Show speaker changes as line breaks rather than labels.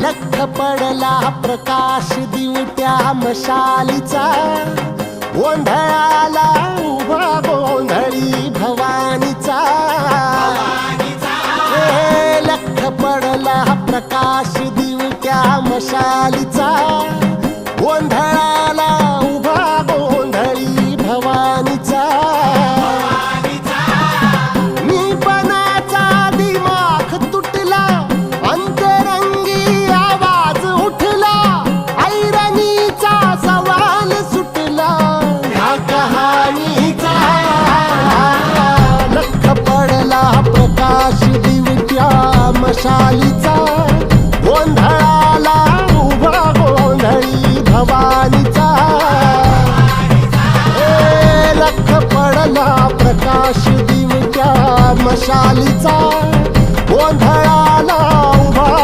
लख पडला प्रकाश दिवट्या मशालीचा, गोंधळाला उभा गोंधळी भवानीचा. लख पडला प्रकाश दिवट्या मशालीचा, गोंधळाला उभा गोंधळी भवानीचा. प्रकाश दिवट्या मशालीचा, गोंधळाला उभा गोंधळी भवानीचा. लख पडला प्रकाश दिवट्या मशालीचा,